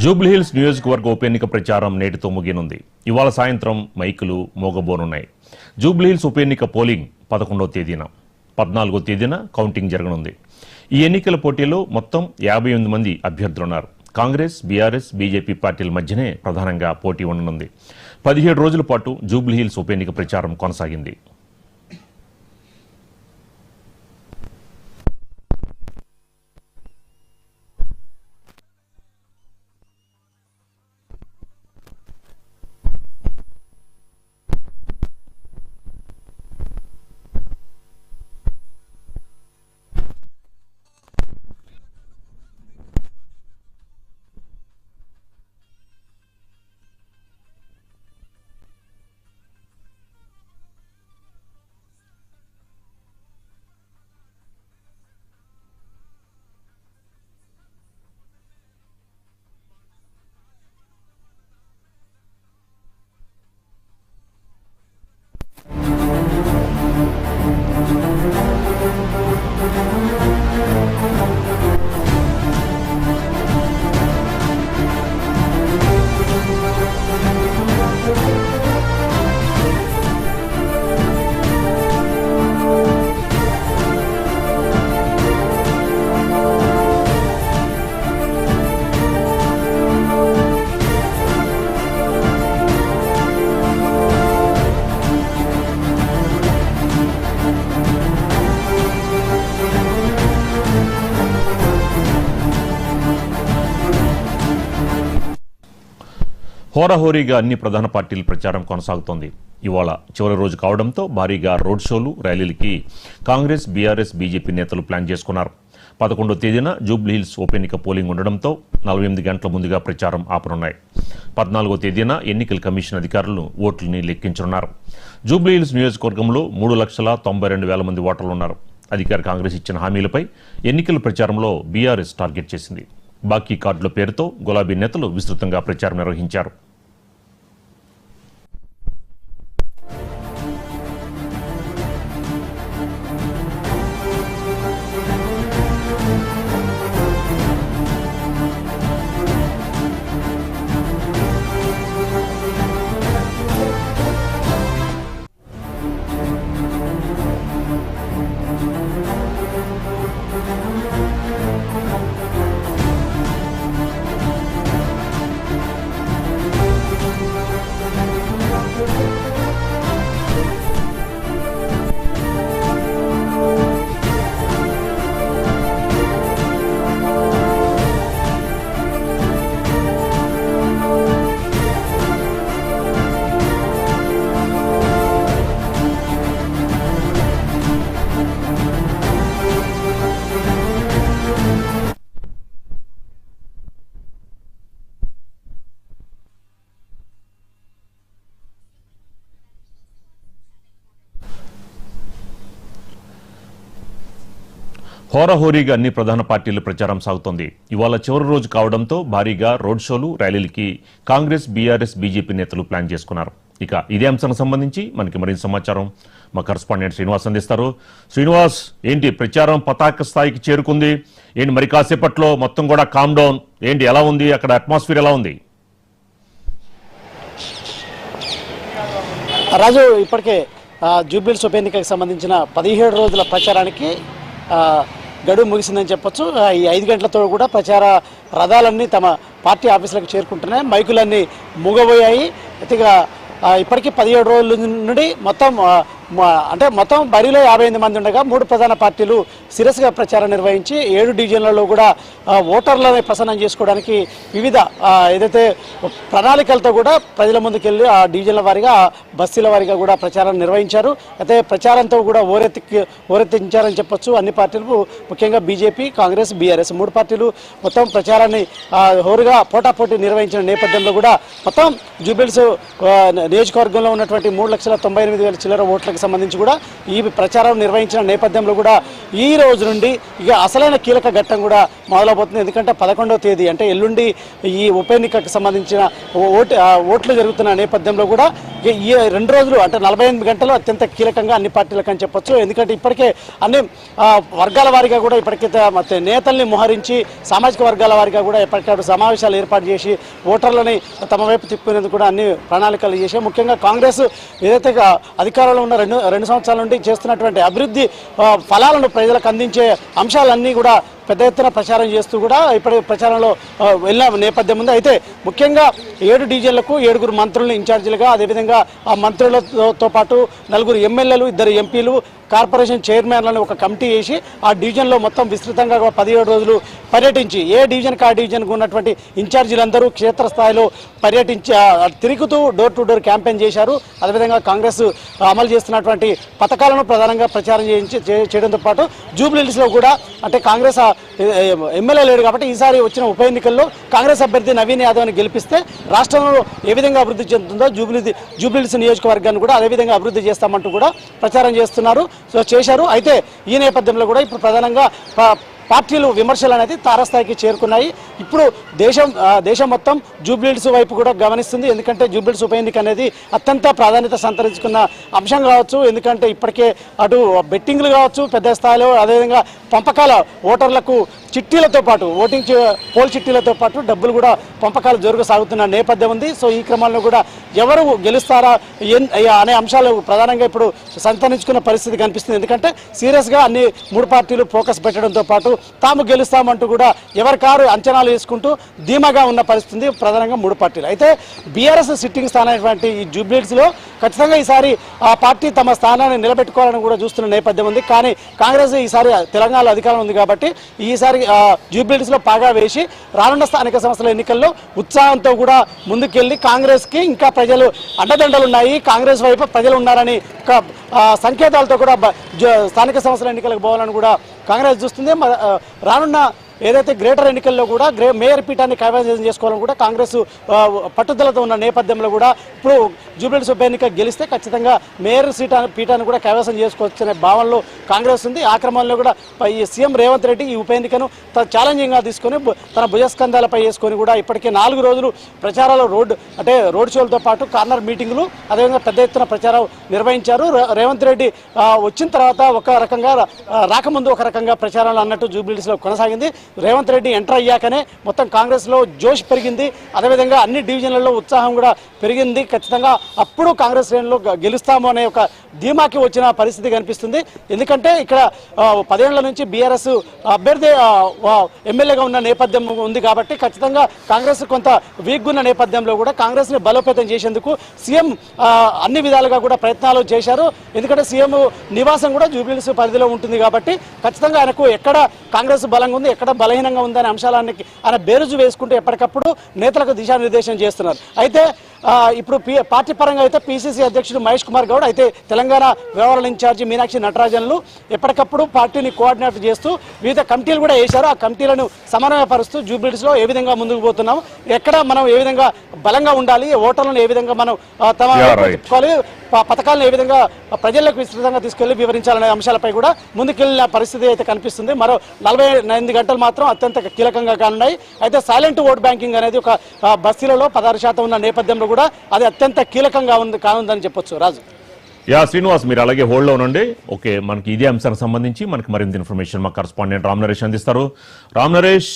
జూబ్లీహిల్స్ నియోజకవర్గ ఉప ఎన్నిక ప్రచారం నేటితో ముగియనుంది. ఇవాళ సాయంత్రం మైకులు మోగబోనున్నాయి. జూబ్లీహిల్స్ ఉప ఎన్నిక పోలింగ్ 11వ తేదీన, 14వ తేదీన కౌంటింగ్ జరగనుంది. ఈ ఎన్నికల పోటీలో మొత్తం 58 మంది అభ్యర్థులున్నారు. కాంగ్రెస్, బీఆర్ఎస్, బీజేపీ పార్టీల మధ్యనే ప్రధానంగా పోటీ ఉండనుంది. 17 రోజుల పాటు జూబ్లీహిల్స్ ఉప ఎన్నిక ప్రచారం కొనసాగింది. హోరాహోరీగా అన్ని ప్రధాన పార్టీల ప్రచారం కొనసాగుతోంది. ఇవాళ చివరి రోజు కావడంతో భారీగా రోడ్ షోలు, ర్యాలీలకి కాంగ్రెస్, బీఆర్ఎస్, బీజేపీ నేతలు ప్లాన్ చేసుకున్నారు. 11వ తేదీన జూబ్లీహిల్స్ ఉప ఎన్నిక పోలింగ్ ఉండడంతో 48 గంటల ముందుగా ప్రచారం ఆపనున్నాయి. 14వ తేదీన ఎన్నికల కమిషన్ అధికారులు ఓట్లని లెక్కించనున్నారు. జూబ్లీహిల్స్ నియోజకవర్గంలో 3,92,000 మంది ఓటర్లు ఉన్నారు. అధికార కాంగ్రెస్ ఇచ్చిన హామీలపై ఎన్నికల ప్రచారంలో బీఆర్ఎస్ టార్గెట్ చేసింది. బాకీ కార్డుల పేరుతో గులాబీ నేతలు విస్తృతంగా ప్రచారం నిర్వహించారు. హోరాహోరీగా అన్ని ప్రధాన పార్టీల ప్రచారం సాగుతోంది. ఇవాళ చివరి రోజు కావడంతో భారీగా రోడ్ షోలు, ర్యాలీలకి కాంగ్రెస్, బీఆర్ఎస్, బీజేపీ నేతలు ప్లాన్ చేసుకున్నారు. ఇక ఇదే అంశానికి సంబంధించి మనకి మరింత సమాచారం మా కరెస్పాండెంట్ శ్రీనివాస్ అందిస్తారు. శ్రీనివాస్, ఏంటి ప్రచారం పతాక స్థాయికి చేరుకుంది? ఏంటి మరి కాసేపట్లో మొత్తం కూడా కామ్ డౌన్ ఏంటి, ఎలా ఉంది అక్కడ అట్మాస్ఫియర్, ఎలా ఉంది? రాజు, ఇప్పటికే జూబ్లీహిల్స్ ఉప ఎన్నికకు సంబంధించిన 17 రోజుల ప్రచారానికి గడువు ముగిసిందని చెప్పొచ్చు. ఈ 5 గంటలతో కూడా ప్రచార రథాలన్నీ తమ పార్టీ ఆఫీసులకు చేరుకుంటున్నాయి. మైకులన్నీ మూగబోయాయి. ఇప్పటికీ 17 రోజుల నుండి మొత్తం బరిలో 58 మంది ఉండగా 3 ప్రధాన పార్టీలు సిరస్గా ప్రచారం నిర్వహించి 7 డివిజన్లలో కూడా ఓటర్లను ప్రసన్నం చేసుకోవడానికి వివిధ ఏదైతే ప్రణాళికలతో కూడా ప్రజల ముందుకెళ్ళి ఆ డివిజన్ల వారీగా, బస్తీల వారీగా కూడా ప్రచారం నిర్వహించారు. అయితే ప్రచారంతో కూడా ఓరెత్తించారని చెప్పొచ్చు అన్ని పార్టీలు. ముఖ్యంగా బీజేపీ, కాంగ్రెస్, బీఆర్ఎస్ 3 పార్టీలు మొత్తం ప్రచారాన్ని హోరుగా పోటాపోటీ నిర్వహించిన నేపథ్యంలో కూడా మొత్తం జూబ్లీహిల్స్ నియోజకవర్గంలో ఉన్నటువంటి 3,98,000 చిల్లర ఓట్లకు ఎన్నికలకు సంబంధించి కూడా ఈ ప్రచారం నిర్వహించిన నేపథ్యంలో కూడా ఈ రోజు నుండి ఇక అసలైన కీలక ఘట్టం కూడా మొదలవుతుంది. ఎందుకంటే 11వ తేదీ అంటే ఎల్లుండి ఈ ఉప ఎన్నికకు సంబంధించిన ఓట్లు జరుగుతున్న నేపథ్యంలో కూడా ఈ 2 రోజులు అంటే 48 గంటలు అత్యంత కీలకంగా అన్ని పార్టీలకు అని చెప్పొచ్చు. ఎందుకంటే ఇప్పటికే అన్ని వర్గాల వారీగా కూడా ఇప్పటికే నేతల్ని మోహరించి సామాజిక వర్గాల వారీగా కూడా ఎప్పటికప్పుడు సమావేశాలు ఏర్పాటు చేసి ఓటర్లని తమ వైపు తిప్పుకునేందుకు కూడా అన్ని ప్రణాళికలు చేసి ముఖ్యంగా కాంగ్రెస్ ఏదైతే అధికారంలో ఉన్న రెండు సంవత్సరాల నుండి చేస్తున్నటువంటి అభివృద్ధి ఫలాలను ప్రజలకు అందించే అంశాలన్నీ కూడా పెద్ద ఎత్తున ప్రచారం చేస్తూ కూడా ఇప్పటి ప్రచారంలో వెళ్ళిన నేపథ్యం ఉంది. అయితే ముఖ్యంగా 7 డివిజన్లకు 7 మంత్రులను ఇన్ఛార్జీలుగా, అదేవిధంగా ఆ మంత్రులతో పాటు 4 ఎమ్మెల్యేలు, 2 ఎంపీలు, కార్పొరేషన్ చైర్మన్లను ఒక కమిటీ వేసి ఆ డివిజన్లో మొత్తం విస్తృతంగా 17 రోజులు పర్యటించి ఏ డివిజన్కి ఆ డివిజన్కు ఉన్నటువంటి ఇన్ఛార్జీలందరూ క్షేత్రస్థాయిలో పర్యటించి తిరుగుతూ డోర్ టు డోర్ క్యాంపెయిన్ చేశారు. అదేవిధంగా కాంగ్రెస్ అమలు చేస్తున్నటువంటి పథకాలను ప్రధానంగా ప్రచారం చేయడంతో పాటు జూబ్లీహిల్స్లో కూడా అంటే కాంగ్రెస్ ఎమ్మెల్యే లేడు కాబట్టి ఈసారి వచ్చిన ఉప ఎన్నికల్లో కాంగ్రెస్ అభ్యర్థి నవీన్ యాదవ్ని గెలిపిస్తే రాష్ట్రంలో ఏ విధంగా అభివృద్ధి చెందుతుందో జూబ్లీహిల్స్ నియోజకవర్గాన్ని కూడా అదేవిధంగా అభివృద్ధి చేస్తామంటూ కూడా ప్రచారం చేశారు. అయితే ఈ నేపథ్యంలో కూడా ఇప్పుడు ప్రధానంగా పార్టీలు విమర్శలు అనేది తారస్థాయికి చేరుకున్నాయి. ఇప్పుడు దేశం మొత్తం జూబ్లీహిల్స్ వైపు కూడా గమనిస్తుంది. ఎందుకంటే జూబ్లీహిల్స్ ఉప ఎన్నిక అనేది అత్యంత ప్రాధాన్యత సంతరించుకున్న అంశం కావచ్చు. ఎందుకంటే ఇప్పటికే అటు బెట్టింగ్లు కావచ్చు పెద్ద స్థాయిలో, అదేవిధంగా పంపకాల ఓటర్లకు చిట్టీలతో పాటు పోల్ చిట్టీలతో పాటు డబ్బులు కూడా పంపకాలు సాగుతున్న నేపథ్యం ఉంది. సో ఈ క్రమంలో కూడా ఎవరు గెలుస్తారా అనే అంశాలు ప్రధానంగా ఇప్పుడు సంతరించుకున్న పరిస్థితి కనిపిస్తుంది. ఎందుకంటే సీరియస్గా అన్ని 3 పార్టీలు ఫోకస్ పెట్టడంతో పాటు తాము గెలుస్తామంటూ కూడా ఎవరి కారు అంచనాలు వేసుకుంటూ ధీమాగా ఉన్న పరిస్థితి ప్రధానంగా 3 పార్టీలు. అయితే బీఆర్ఎస్ సిట్టింగ్ స్థానమైనటువంటి ఈ జూబ్లీహిల్స్లో ఖచ్చితంగా ఈసారి ఆ పార్టీ తమ స్థానాన్ని నిలబెట్టుకోవాలని కూడా చూస్తున్న నేపథ్యం ఉంది. కానీ కాంగ్రెస్ ఈసారి తెలంగాణలో అధికారం ఉంది కాబట్టి ఈసారి జూబ్లీహిల్స్లో పాగా వేసి రానున్న స్థానిక సంస్థల ఎన్నికల్లో ఉత్సాహంతో కూడా ముందుకెళ్లి కాంగ్రెస్కి ఇంకా ప్రజలు అండదండలు ఉన్నాయి, కాంగ్రెస్ వైపు ప్రజలు ఉన్నారని ఒక సంకేతాలతో కూడా స్థానిక సంస్థల ఎన్నికలకు పోవాలని కూడా కాంగ్రెస్ చూస్తుంది. రానున్న ఏదైతే గ్రేటర్ ఎన్నికల్లో కూడా మేయర్ పీఠాన్ని కైవసం చేసుకోవాలని కూడా కాంగ్రెస్ పట్టుదలతో ఉన్న నేపథ్యంలో కూడా ఇప్పుడు జూబ్లీహిల్స్ ఉప ఎన్నిక గెలిస్తే ఖచ్చితంగా మేయర్ పీఠాన్ని కూడా కైవసం చేసుకోవచ్చనే భావనలో కాంగ్రెస్ ఉంది. ఆ క్రమంలో కూడా ఈ సీఎం రేవంత్ రెడ్డి ఈ ఉప ఎన్నికను ఛాలెంజింగ్గా తీసుకొని తన భుజస్కంధాలపై వేసుకొని కూడా ఇప్పటికే 4 రోజులు ప్రచారాలు రోడ్ షోలతో పాటు కార్నర్ మీటింగులు అదేవిధంగా పెద్ద ఎత్తున ప్రచారం నిర్వహించారు. రేవంత్ రెడ్డి వచ్చిన తర్వాత ఒక రకంగా రాకముందు ఒక రకంగా ప్రచారాలు అన్నట్టు జూబ్లీహిల్స్లో కొనసాగింది. రేవంత్ రెడ్డి ఎంటర్ అయ్యాకనే మొత్తం కాంగ్రెస్లో జోష్ పెరిగింది, అదేవిధంగా అన్ని డివిజన్లలో ఉత్సాహం కూడా పెరిగింది. ఖచ్చితంగా అప్పుడు కాంగ్రెస్ శ్రేణులు గెలుస్తాము అనే ఒక ధీమాకి వచ్చిన పరిస్థితి కనిపిస్తుంది. ఎందుకంటే ఇక్కడ 10 ఏళ్ల నుంచి బీఆర్ఎస్ అభ్యర్థి ఎమ్మెల్యేగా ఉన్న నేపథ్యం ఉంది కాబట్టి ఖచ్చితంగా కాంగ్రెస్ కొంత వీక్గా ఉన్న నేపథ్యంలో కూడా కాంగ్రెస్ని బలోపేతం చేసేందుకు సీఎం అన్ని విధాలుగా కూడా ప్రయత్నాలు చేశారు. ఎందుకంటే సీఎం నివాసం కూడా జూబ్లీహిల్స్ పరిధిలో ఉంటుంది కాబట్టి ఖచ్చితంగా ఆయనకు ఎక్కడ కాంగ్రెస్ బలంగా ఉంది, ఎక్కడ బలహీనంగా ఉందనే అంశాలన్నీ ఆయన బేరుజు వేసుకుంటూ ఎప్పటికప్పుడు నేతలకు దిశానిర్దేశం చేస్తున్నారు. అయితే ఇప్పుడు పార్టీ పరంగా అయితే పీసీసీ అధ్యక్షుడు మహేష్ కుమార్ గౌడ్, అయితే తెలంగాణ వ్యవహారాల ఇన్ఛార్జి మీనాక్షి నటరాజన్లు ఎప్పటికప్పుడు పార్టీని కోఆర్డినేట్ చేస్తూ వివిధ కమిటీలు కూడా వేశారు. ఆ కమిటీలను సమన్వయపరుస్తూ జూబ్లీహిల్స్లో ఏ విధంగా ముందుకు పోతున్నాం, ఎక్కడ మనం ఏ విధంగా బలంగా ఉండాలి, ఓటర్లను ఏ విధంగా మనం తమ చెప్పుకోవాలి, పథకాలను ఏ విధంగా ప్రజలకు విస్తృతంగా తీసుకెళ్లి వివరించాలనే అంశాలపై కూడా ముందుకెళ్లిన పరిస్థితి అయితే కనిపిస్తుంది. మరో 48 గంటలు మాత్రం అత్యంత కీలకంగా కానున్నాయి. అయితే సైలెంట్ ఓట్ బ్యాంకింగ్ అనేది ఒక బస్తీలలో 16% ఉన్న నేపథ్యంలో కూడా అది అత్యంత కీలకంగా కానుందని చెప్పొచ్చు. రాజు శ్రీనివాస్, మీరు అలాగే హోల్డ్లో ఉండండి. ఓకే, మనకి ఇదే అంశానికి సంబంధించి మనకి మరింత ఇన్ఫర్మేషన్ మా కరెస్పాండెంట్ రామ్ నరేష్ అందిస్తారు. రామ్ నరేష్.